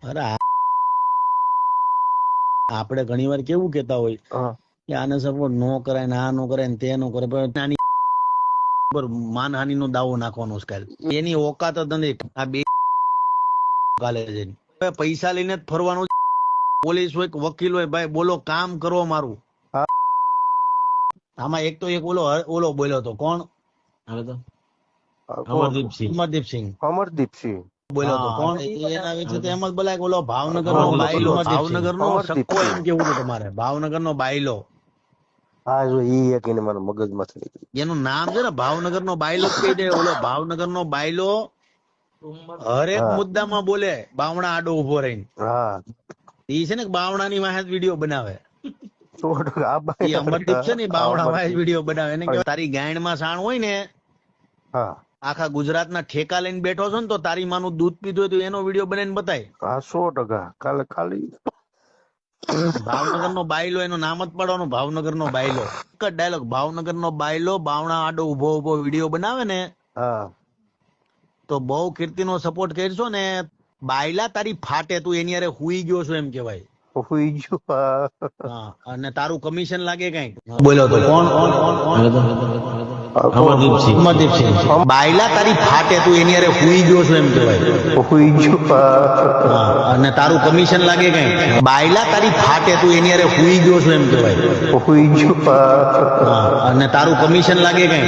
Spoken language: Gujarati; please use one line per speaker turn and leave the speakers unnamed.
અરે આપણે ઘણી વાર કેવું કેતા હોય કે આને સપોર્ટ નો કરાય ને આ નો કરાય ને તે નો કરે, પણ આની પર માનહાનિ નો દાવો નાખવાનો છે. એની ઓકાત જ નથી. આ બે ગાલે છે. પૈસા લઈને જ ફરવાનું. પોલીસ હોય કે વકીલ હોય, ભાઈ બોલો કામ કરો મારું. આમાં એક તો એક ઓલો બોલ્યો હતો, કોણ અમરદીપસિંહ બોલ્યો હતો, કોણ એના વિશે તો એમ જ બોલાય કે ઓલો ભાવનગર નો બાયલો, ભાવનગર નો સક્કો એમ કેવું છે તમારે, ભાવનગર નો બાયલો.
હા જો ઈ એક એને મારા મગજમાં થઈ ગયું.
એનું નામ છે ને ભાવનગર નો બાયલો જ કહી દે. ઓલો ભાવનગર નો બાયલો હરેક મુદ્દામાં બોલે, બાવણા આડો ઉભો રહીને.
હા
ઈ છે ને બાવણા ની વાહે વિડીયો બનાવે.
100%
ઈ અમરદીપ છે ને બાવણા વાહે વિડીયો બનાવે. એને કહેવાય તારી ગાયણ માં સાણ હોય ને,
હા
આખા ગુજરાતના ઠેકા લઈને બેઠો છો ને, તો તારી માનું દૂધ પીધું હોય તો એનો વિડીયો બનાવીને બતાય.
હા 100% કાલે ખાલી
ભાવનગર નો બાયલો, એનું નામ જ પાડવાનું, ભાવનગર નો બાયલો. એક જ ડાયલોગ, ભાવનગર નો બાયલો બાવણા આડો ઉભો ઉભો વિડીયો બનાવે ને,
હા
તો બહુ કીર્તિ નો સપોર્ટ કરશો ને, બાયલા તારી ફાટે, તું એની હારે હુઈ ગયો છો એમ કેવાય.
હુઈ ગયો.
હા, અને તારું કમિશન લાગે કઈક. બોલો તો કોણ? અમરદીપસિંહ. બાયલા તારી ફાટે, તું એની હારે હુઈ ગયો છો એમ કેવાય.
હુઈ ગયો.
હા, અને તારું કમિશન લાગે કઈક. બાયલા તારી ફાટે, તું એની હારે હુઈ ગયો છો એમ કેવાય.
હુઈ ગયો.
હા, અને તારું કમિશન લાગે કઈક.